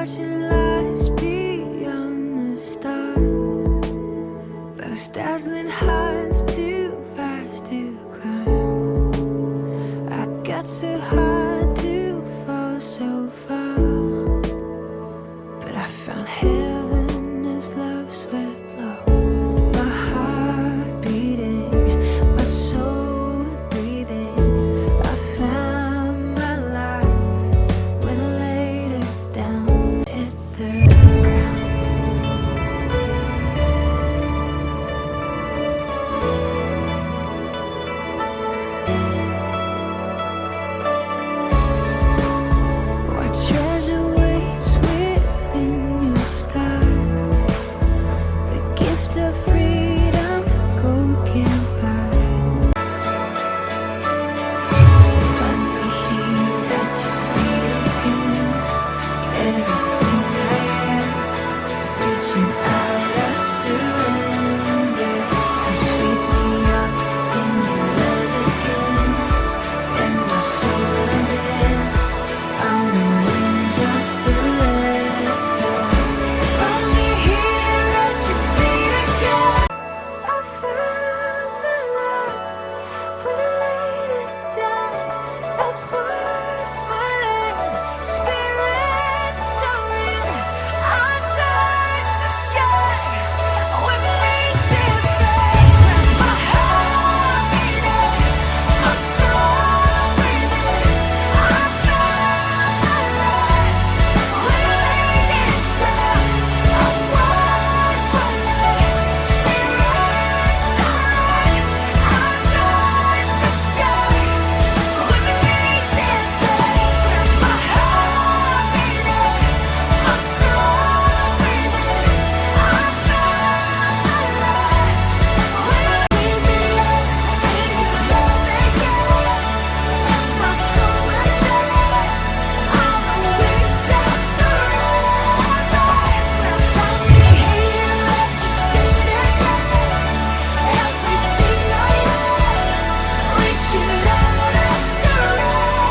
watching lights beyond the stars. Those dazzling heights too fast to climb. I got so hard to fall so far, but I found heaven as love swept low. My heart beating, my soul breathing. I found my life when I laid it down, hit the ground. What treasure waits within your skies? The gift of freedom, gold can't buy. Find me here at your feet again. Everything I am, reaching out, I surrender. Come sweep me up in your love again, and my soul unends on the wings of forever. Find me here at your feet again. I found my life when I laid it down. A word spirit soaring. I touch the sky with me, see face. My heart beating, my soul breathing. I found my life when I laid it down. A word spirit soaring. I touch the sky with me, see face. My heart beating, my soul breathing. I found my life when I laid me up in your love again. My soul unends on the wings of forever. Find me here at your feet again. Everything I am, reaching out, I surrender.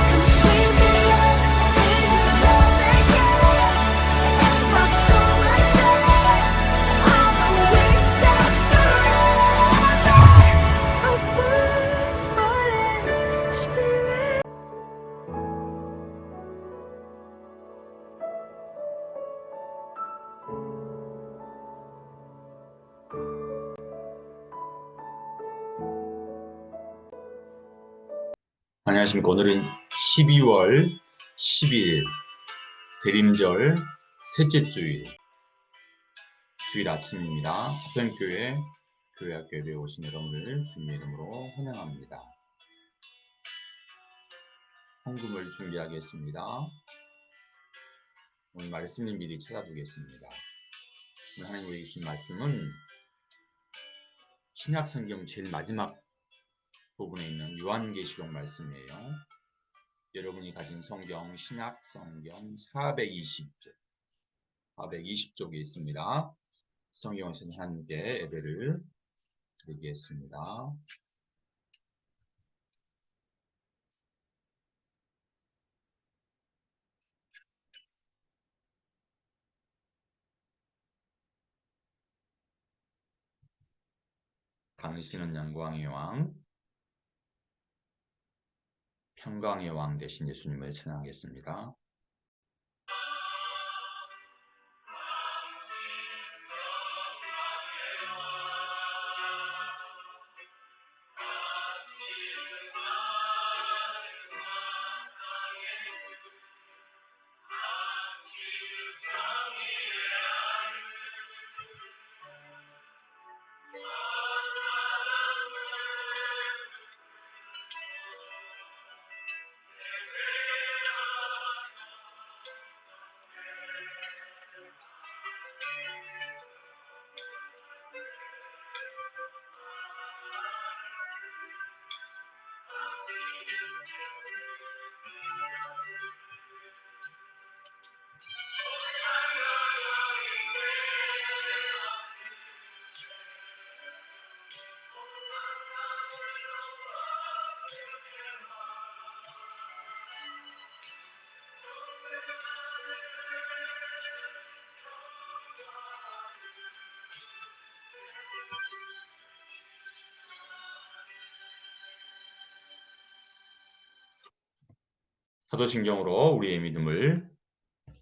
Come sweep me up in your love again. My soul unends on the wings of forever. A word falling, spirit. 안녕하십니까. 오늘은 12월 10일 대림절 셋째 주일 아침입니다. 사편교회 교회학교 예배에 오신 여러분을 주님의 이름으로 환영합니다. 헌금을 준비하겠습니다. 오늘 말씀을 미리 찾아두겠습니다. 오늘 하나님이 주신 말씀은 신약성경 제일 마지막 부분에 있는 요한계시록 말씀이에요. 여러분이 가진 성경, 신약성경 420쪽에 있습니다. 성경에서는 하나님께 예배를 드리겠습니다. 당신은 영광의 왕, 평강의 왕 되신 예수님을 찬양하겠습니다. 사도신경으로 우리의 믿음을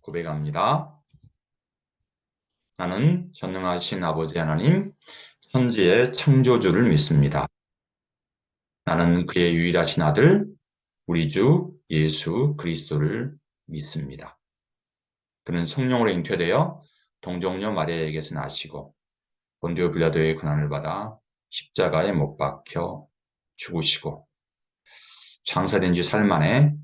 고백합니다. 나는 전능하신 아버지 하나님, 천지의 창조주를 믿습니다. 나는 그의 유일하신 아들, 우리 주 예수 그리스도를 믿습니다. 그는 성령으로 잉태되어 동정녀 마리아에게서 나시고 본디오 빌라도의 고난을 받아 십자가에 못 박혀 죽으시고 장사된 지 사흘 만에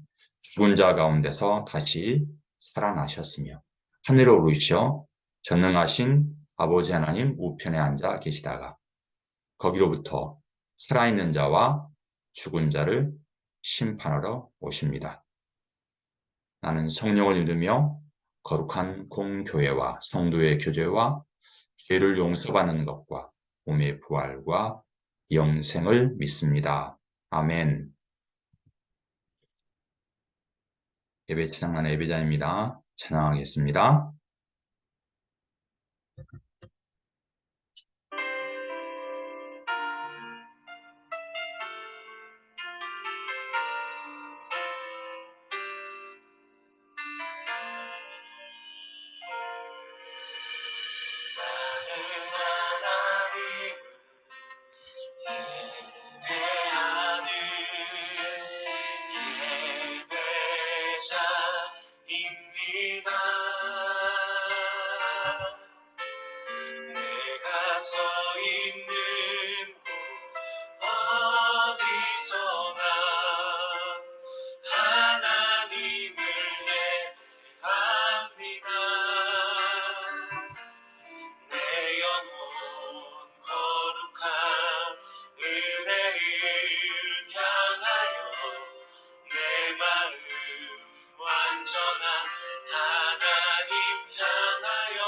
죽은 자 가운데서 다시 살아나셨으며 하늘에 오르시어 전능하신 아버지 하나님 우편에 앉아 계시다가 거기로부터 살아있는 자와 죽은 자를 심판하러 오십니다. 나는 성령을 믿으며 거룩한 공교회와 성도의 교제와 죄를 용서받는 것과 몸의 부활과 영생을 믿습니다. 아멘. 예배 찬양하는 예배자입니다. 찬양하겠습니다. 내가 서 있는 어디서나 하나님을 예배합니다. 내 영혼 거룩한 은혜를 향하여 내 마음 완전한 하나님 향하여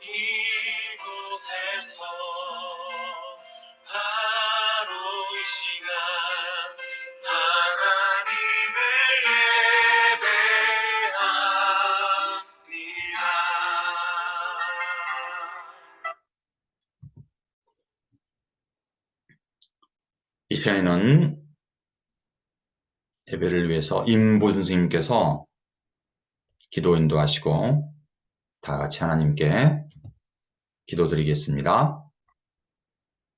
이곳에서 바로 이 시간 하나님을 예배합니다. 이 시간에는 예배를 위해서 임보준 선생님께서 기도 인도하시고 다 같이 하나님께 기도드리겠습니다.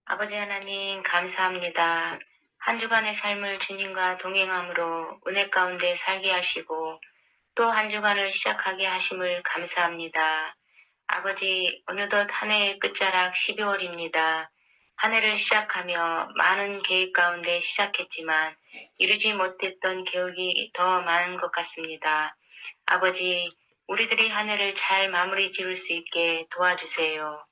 아버지 하나님 감사합니다. 한 주간의 삶을 주님과 동행함으로 은혜 가운데 살게 하시고 또 한 주간을 시작하게 하심을 감사합니다. 아버지 어느덧 한 해의 끝자락 12월입니다. 한 해를 시작하며 많은 계획 가운데 시작했지만 이루지 못했던 계획이 더 많은 것 같습니다. 아버지 우리들이 한 해를 잘 마무리 지을 수 있게 도와주세요.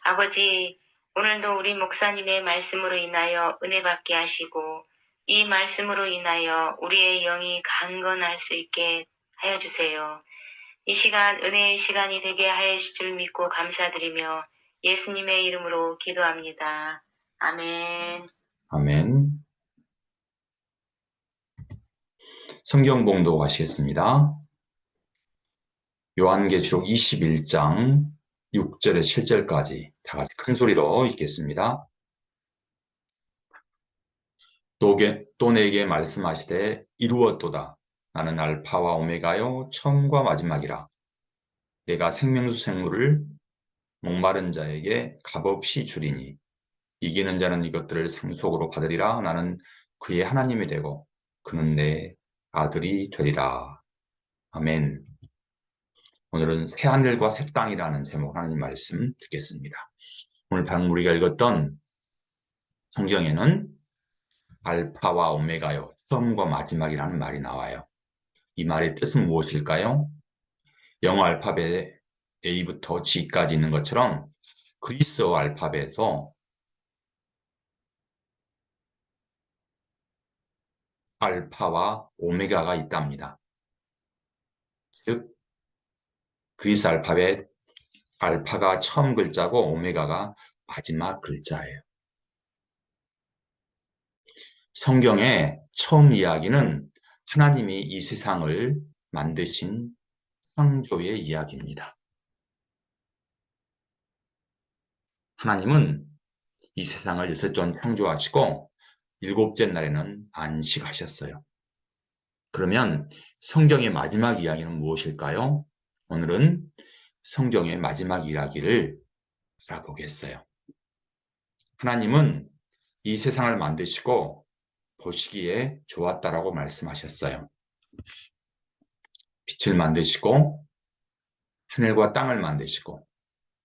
아버지 오늘도 우리 목사님의 말씀으로 인하여 은혜 받게 하시고 이 말씀으로 인하여 우리의 영이 강건할 수 있게 하여 주세요. 이 시간 은혜의 시간이 되게 하여 주실 줄 믿고 감사드리며 예수님의 이름으로 기도합니다. 아멘. 아멘. 성경 봉독 하시겠습니다. 요한계시록 21장 6절에 7절까지 다 같이 큰 소리로 읽겠습니다. 또 내게 말씀하시되 이루었도다. 나는 알파와 오메가요 처음과 마지막이라. 내가 생명수 생물을 목마른 자에게 값없이 주리니 이기는 자는 이것들을 상속으로 받으리라. 나는 그의 하나님이 되고 그는 내 아들이 되리라. 아멘. 오늘은 새하늘과 새 땅이라는 제목 하나님 말씀 듣겠습니다. 오늘 방금 우리가 읽었던 성경에는 알파와 오메가요 처음과 마지막이라는 말이 나와요. 이 말의 뜻은 무엇일까요? 영어 알파벳 A부터 G까지 있는 것처럼 그리스어 알파벳에서 알파와 오메가가 있답니다. 즉 그리스 알파벳 알파가 처음 글자고 오메가가 마지막 글자예요. 성경의 처음 이야기는 하나님이 이 세상을 만드신 창조의 이야기입니다. 하나님은 이 세상을 이틀 동안 창조하시고 일곱째 날에는 안식하셨어요. 그러면 성경의 마지막 이야기는 무엇일까요? 오늘은 성경의 마지막 이야기를 알아보겠어요. 하나님은 이 세상을 만드시고 보시기에 좋았다라고 말씀하셨어요. 빛을 만드시고 하늘과 땅을 만드시고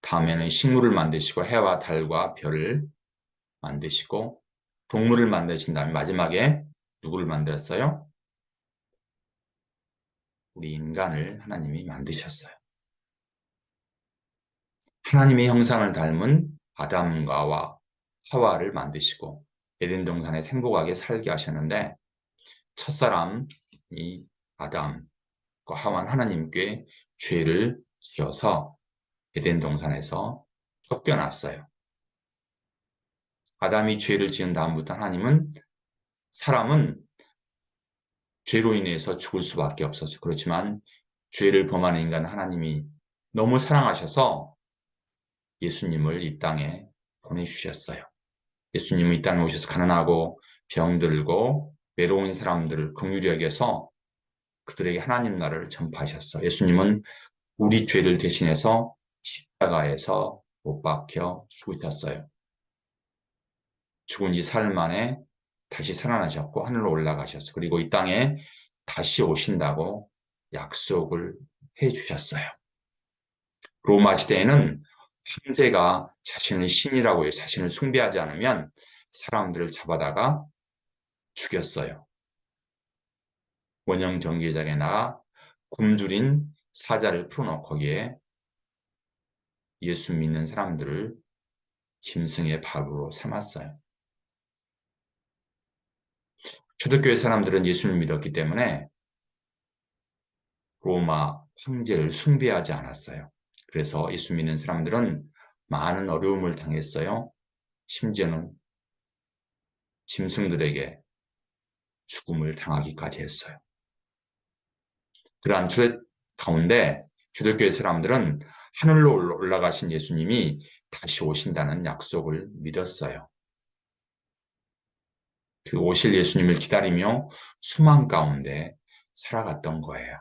다음에는 식물을 만드시고 해와 달과 별을 만드시고 동물을 만드신 다음에 마지막에 누구를 만들었어요? 우리 인간을 하나님이 만드셨어요. 하나님의 형상을 닮은 아담과 하와를 만드시고 에덴 동산에 행복하게 살게 하셨는데 첫사람이 아담과 하와는 하나님께 죄를 지어서 에덴 동산에서 쫓겨났어요. 아담이 죄를 지은 다음부터 하나님은 사람은 죄로 인해서 죽을 수밖에 없었어요. 그렇지만 죄를 범하는 인간 하나님이 너무 사랑하셔서 예수님을 이 땅에 보내주셨어요. 예수님은 이 땅에 오셔서 가난하고 병들고 외로운 사람들을 긍휼히 여겨서 그들에게 하나님 나라를 전파하셨어요. 예수님은 우리 죄를 대신해서 십자가에서 못 박혀 죽으셨어요. 죽은 지 사흘 만에 다시 살아나셨고 하늘로 올라가셨어요. 그리고 이 땅에 다시 오신다고 약속을 해주셨어요. 로마 시대에는 황제가 자신을 신이라고 해서 자신을 숭배하지 않으면 사람들을 잡아다가 죽였어요. 원형 경기장에 나가 굶주린 사자를 풀어놓고 거기에 예수 믿는 사람들을 짐승의 밥으로 삼았어요. 초대교회 사람들은 예수를 믿었기 때문에 로마 황제를 숭배하지 않았어요. 그래서 예수 믿는 사람들은 많은 어려움을 당했어요. 심지어는 짐승들에게 죽음을 당하기까지 했어요. 그러한 초대 가운데 초대교회 사람들은 하늘로 올라가신 예수님이 다시 오신다는 약속을 믿었어요. 그 오실 예수님을 기다리며 수망 가운데 살아갔던 거예요.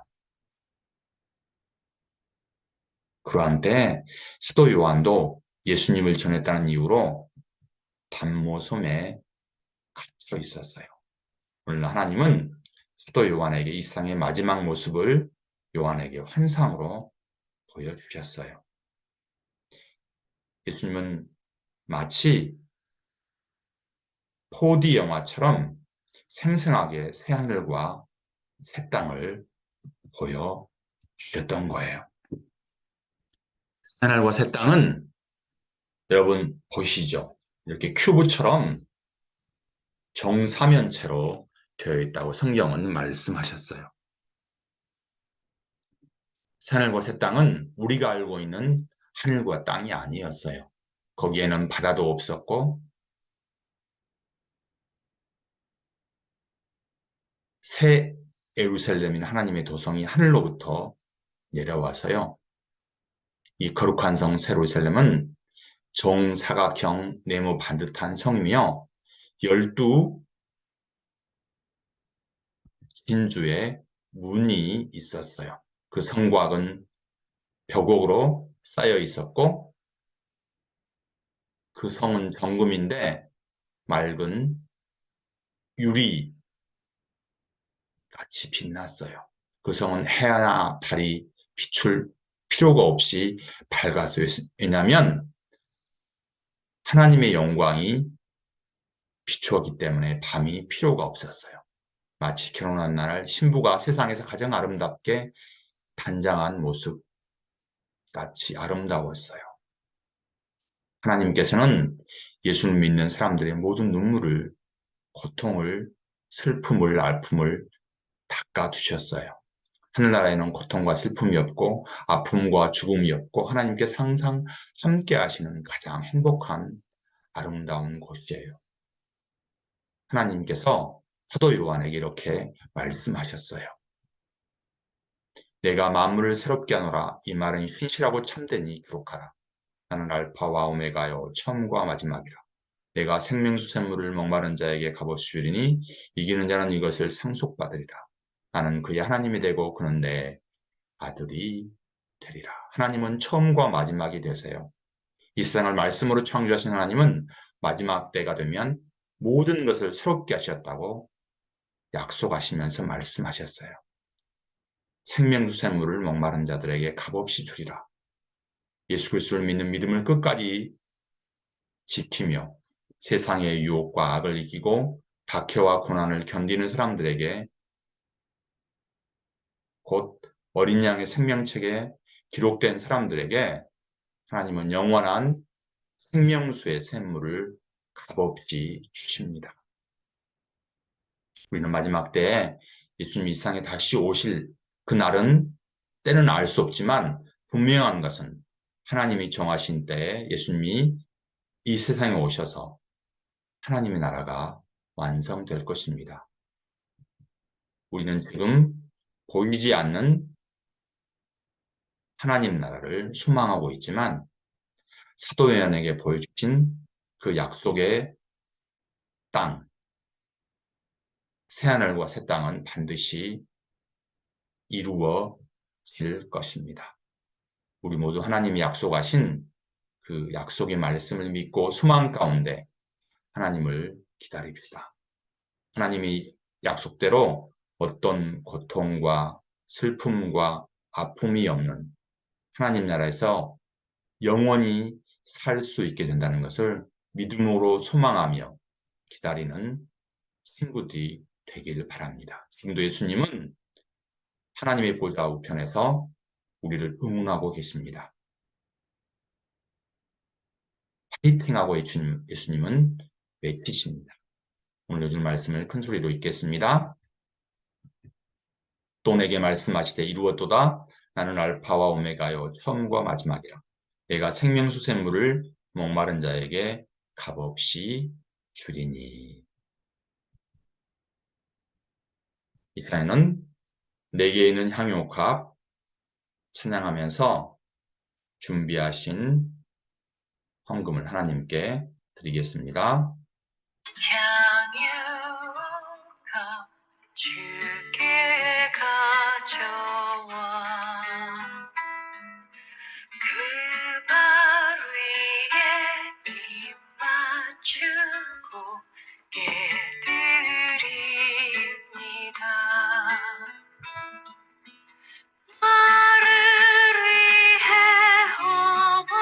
그러한 때 사도 요한도 예수님을 전했다는 이유로 단모섬에 갇혀 있었어요. 오늘 하나님은 사도 요한에게 이 세상의 마지막 모습을 요한에게 환상으로 보여주셨어요. 예수님은 마치 4D 영화처럼 생생하게 새하늘과 새 땅을 보여주셨던 거예요. 새하늘과 새 땅은 여러분 보시죠. 이렇게 큐브처럼 정사면체로 되어 있다고 성경은 말씀하셨어요. 새하늘과 새 땅은 우리가 알고 있는 하늘과 땅이 아니었어요. 거기에는 바다도 없었고 새 예루살렘인 하나님의 도성이 하늘로부터 내려와서요. 이 거룩한 성 새 예루살렘은 정사각형 네모 반듯한 성이며 12 진주의 문이 있었어요. 그 성곽은 벽옥으로 쌓여 있었고 그 성은 정금인데 맑은 유리 같이 빛났어요. 그 성은 해나 달이 비출 필요가 없이 밝았어요. 왜냐하면 하나님의 영광이 비추었기 때문에 밤이 필요가 없었어요. 마치 결혼한 날 신부가 세상에서 가장 아름답게 단장한 모습 같이 아름다웠어요. 하나님께서는 예수를 믿는 사람들의 모든 눈물을, 고통을, 슬픔을, 아픔을 닦아주셨어요. 하늘나라에는 고통과 슬픔이 없고 아픔과 죽음이 없고 하나님께서 항상 함께 하시는 가장 행복한 아름다운 곳이에요. 하나님께서 사도 요한에게 이렇게 말씀하셨어요. 내가 만물을 새롭게 하노라. 이 말은 신실하고 참되니 기록하라. 나는 알파와 오메가요 처음과 마지막이라. 내가 생명수 샘물을 목마른 자에게 값없이 주리니 이기는 자는 이것을 상속받으리라. 나는 그의 하나님이 되고 그는 내 아들이 되리라. 하나님은 처음과 마지막이 되세요. 이 세상을 말씀으로 창조하신 하나님은 마지막 때가 되면 모든 것을 새롭게 하셨다고 약속하시면서 말씀하셨어요. 생명수샘물을 목마른 자들에게 값없이 주리라. 예수 그리스도를 믿는 믿음을 끝까지 지키며 세상의 유혹과 악을 이기고 박해와 고난을 견디는 사람들에게, 곧 어린 양의 생명책에 기록된 사람들에게 하나님은 영원한 생명수의 샘물을 값없이 주십니다. 우리는 마지막 때에 예수님이 이 세상에 다시 오실 그날은, 때는 알 수 없지만 분명한 것은 하나님이 정하신 때에 예수님이 이 세상에 오셔서 하나님의 나라가 완성될 것입니다. 우리는 지금 보이지 않는 하나님 나라를 소망하고 있지만 사도 요한에게 보여주신 그 약속의 땅, 새하늘과 새 땅은 반드시 이루어질 것입니다. 우리 모두 하나님이 약속하신 그 약속의 말씀을 믿고 소망 가운데 하나님을 기다립시다. 하나님이 약속대로 어떤 고통과 슬픔과 아픔이 없는 하나님 나라에서 영원히 살 수 있게 된다는 것을 믿음으로 소망하며 기다리는 친구들이 되길 바랍니다. 지금도 예수님은 하나님의 보좌 우편에서 우리를 응원하고 계십니다. 파이팅하고 예수님은 외치십니다. 오늘 요즘 말씀을 큰 소리로 읽겠습니다. 또 내게 말씀하시되 이루었도다. 나는 알파와 오메가요 처음과 마지막이라. 내가 생명수 샘물을 목마른 자에게 값없이 주리니. 이 시간에는 내게 있는 향유값 찬양하면서 준비하신 헌금을 하나님께 드리겠습니다. 향유가 주께 가져와 그 발 위에 입 맞추고 깨드립니다. 나를 위해 험한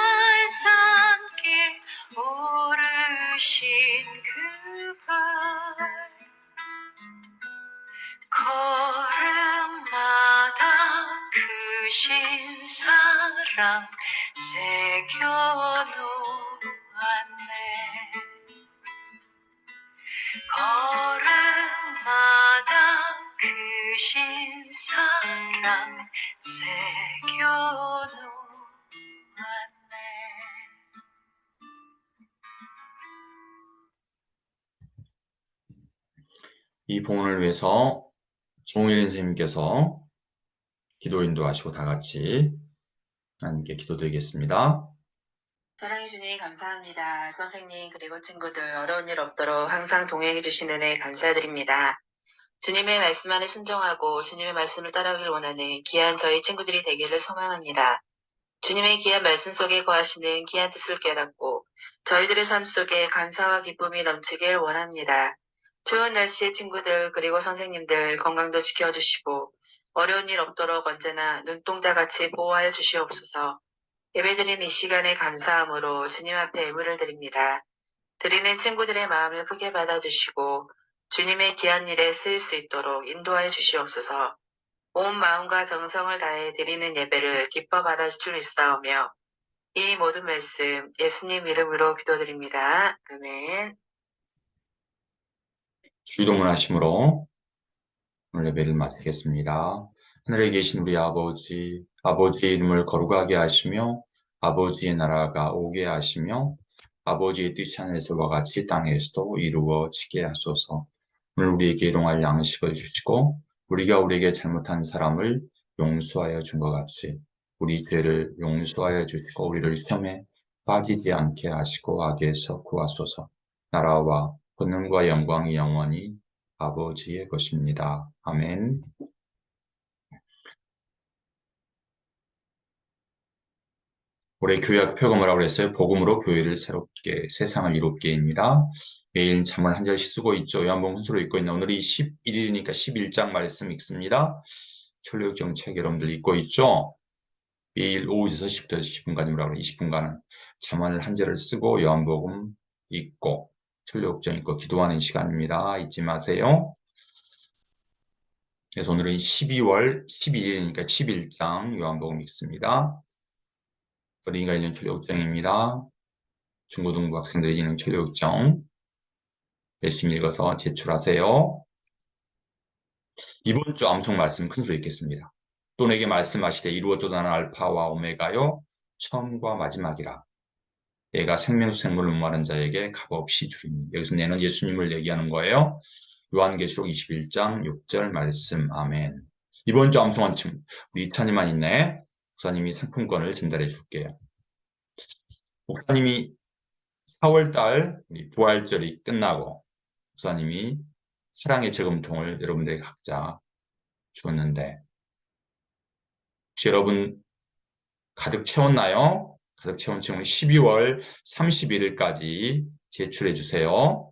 산길 오르신 그 발, 걸음마다 크신 사랑 새겨놓았네. 걸음마다 크신 사랑 새겨놓았네. 이 봉헌을 위해서 정우일 선생님께서 기도 인도하시고 다 같이 하나님께 기도드리겠습니다. 사랑해 주님 감사합니다. 선생님 그리고 친구들 어려운 일 없도록 항상 동행해 주신 은혜 감사드립니다. 주님의 말씀 안에 순종하고 주님의 말씀을 따라가길 원하는 귀한 저희 친구들이 되기를 소망합니다. 주님의 귀한 말씀 속에 거하시는 귀한 뜻을 깨닫고 저희들의 삶 속에 감사와 기쁨이 넘치길 원합니다. 추운 날씨의 친구들 그리고 선생님들 건강도 지켜주시고 어려운 일 없도록 언제나 눈동자같이 보호하여 주시옵소서. 예배드린 이 시간에 감사함으로 주님 앞에 예물을 드립니다. 드리는 친구들의 마음을 크게 받아주시고 주님의 귀한 일에 쓰일 수 있도록 인도하여 주시옵소서. 온 마음과 정성을 다해 드리는 예배를 기뻐 받아주시옵사오며 이 모든 말씀 예수님 이름으로 기도드립니다. 아멘. 주기도문 하심으로 오늘 예배를 마치겠습니다. 하늘에 계신 우리 아버지, 아버지의 이름을 거룩하게 하시며 아버지의 나라가 오게 하시며 아버지의 뜻이 하늘에서와 같이 땅에서도 이루어지게 하소서. 오늘 우리에게 일용할 양식을 주시고 우리가 우리에게 잘못한 사람을 용서하여 준 것 같이 우리 죄를 용서하여 주시고 우리를 시험에 빠지지 않게 하시고 악에서 구하소서. 나라와 권능과 영광이 영원히 아버지의 것입니다. 아멘. 올해 교회학 표가 뭐라고 그랬어요? 복음으로 교회를 새롭게, 세상을 이롭게입니다. 매일 잠을 한 절씩 쓰고 있죠. 요한복음 순서로 읽고 있는 오늘이 11일이니까 11장 말씀 읽습니다. 철로역정 책 여러분들 읽고 있죠? 매일 오후 6시부터 10분까지 뭐라고 그래? 20분간은 잠을 한 절을 쓰고 요한복음 읽고 철로역정 읽고 기도하는 시간입니다. 잊지 마세요. 그래서 오늘은 12월 11일이니까 11장 요한복음 읽습니다. 어린이가 읽는 철로역정입니다. 중고등부 학생들이 읽는 철로역정 열심히 읽어서 제출하세요. 이번 주 암송 말씀 큰 소리 읽겠습니다. 또 내게 말씀하시되 이루어져도 나는 알파와 오메가요 처음과 마지막이라. 내가 생명수 생물을 목마른 자에게 값없이 주리니. 여기서 내는 예수님을 얘기하는 거예요. 요한계시록 21장 6절 말씀. 아멘. 이번 주 암송한 층 우리 이찬이만 있네. 목사님이 상품권을 전달해 줄게요. 목사님이 4월달 우리 부활절이 끝나고 목사님이 사랑의 저금통을 여러분들에게 각자 주었는데 혹시 여러분 가득 채웠나요? 가득 채운 층은 12월 31일까지 제출해 주세요.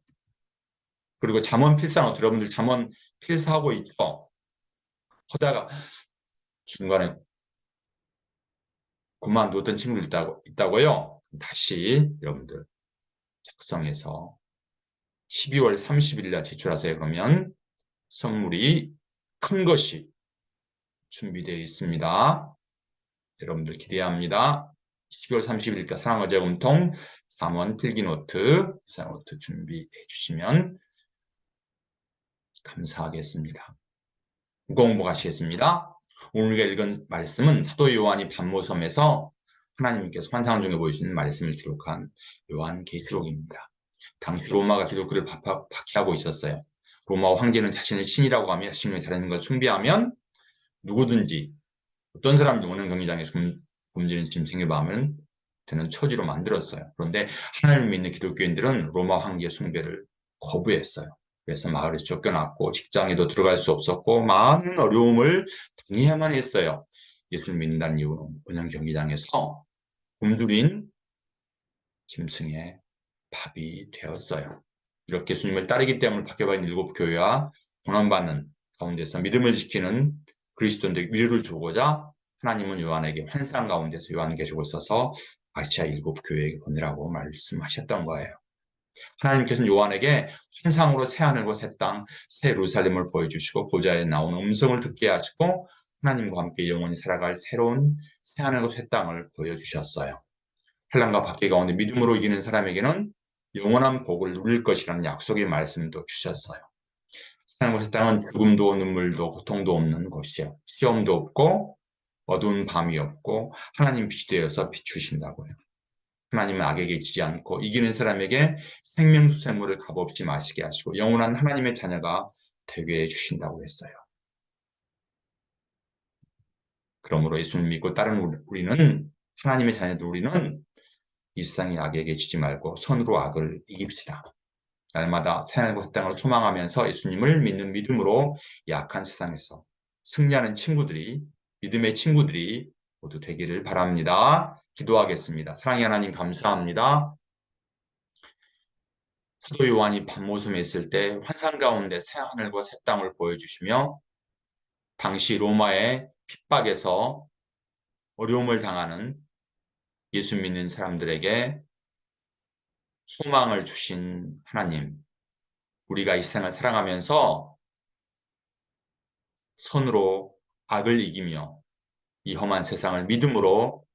그리고 잠원 필사노트 여러분들 잠원 필사하고 있죠? 하다가 중간에 그만두었던 친구들 있다고요? 다시 여러분들 작성해서 12월 30일 날 제출하세요. 그러면 선물이 큰 것이 준비되어 있습니다. 여러분들 기대합니다. 12월 30일까 사랑과 저금통 3원 필기노트, 필사노트 준비해 주시면 감사하겠습니다. 공부하시겠습니다. 오늘 우리가 읽은 말씀은 사도 요한이 반모섬에서 하나님께서 환상 중에 보여주신 말씀을 기록한 요한계시록입니다. 당시 로마가 기독교를 박해하고 있었어요. 로마 황제는 자신을 신이라고 하며 자신을 다른 걸 숭배하면 누구든지 어떤 사람도 오는 경기장에 굶주린 짐승의 마음을 되는 처지로 만들었어요. 그런데 하나님을 믿는 기독교인들은 로마 황제 숭배를 거부했어요. 그래서 마을에서 쫓겨났고 직장에도 들어갈 수 없었고 많은 어려움을 당해야만 했어요. 예수를 믿는다는 이유로 은행 경기장에서 굶주린 짐승의 밥이 되었어요. 이렇게 주님을 따르기 때문에 박해받은 7교회와 고난받는 가운데서 믿음을 지키는 그리스도인들에게 위로를 주고자 하나님은 요한에게 환상 가운데서 요한계시록을 써서 아시아 7교회에게 보내라고 말씀하셨던 거예요. 하나님께서는 요한에게 환상으로 새하늘과 새 땅, 새 예루살렘을 보여주시고 보좌에 나온 음성을 듣게 하시고 하나님과 함께 영원히 살아갈 새로운 새하늘과 새 땅을 보여주셨어요. 환난과 박해 가운데 믿음으로 이기는 사람에게는 영원한 복을 누릴 것이라는 약속의 말씀도 주셨어요. 하나님과 새 땅은 죽음도 눈물도 고통도 없는 곳이요. 시험도 없고 어두운 밤이 없고 하나님 빛이 되어서 비추신다고요. 하나님은 악에게 지지 않고 이기는 사람에게 생명수 생물을 값없이 마시게 하시고 영원한 하나님의 자녀가 되게 해주신다고 했어요. 그러므로 예수를 믿고 따르는 우리는 하나님의 자녀들 우리는 이 세상의 악에게 지지 말고 선으로 악을 이깁시다. 날마다 새하늘과 새 땅을 소망하면서 예수님을 믿는 믿음으로 약한 세상에서 승리하는 친구들이 믿음의 친구들이 모두 되기를 바랍니다. 기도하겠습니다. 사랑의 하나님 감사합니다. 사도 요한이 밤모섬에 있을 때 환상 가운데 새 하늘과 새 땅을 보여주시며 당시 로마의 핍박에서 어려움을 당하는 예수 믿는 사람들에게 소망을 주신 하나님, 우리가 이 세상을 사랑하면서 선으로 악을 이기며 이 험한 세상을 믿음으로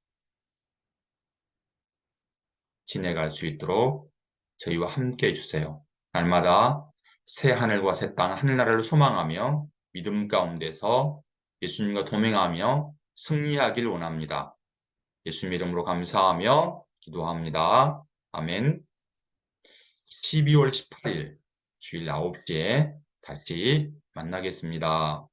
지내갈 수 있도록 저희와 함께 해주세요. 날마다 새 하늘과 새 땅, 하늘나라를 소망하며 믿음 가운데서 예수님과 동행하며 승리하길 원합니다. 예수님 이름으로 감사하며 기도합니다. 아멘. 12월 18일 주일 9시에 다시 만나겠습니다.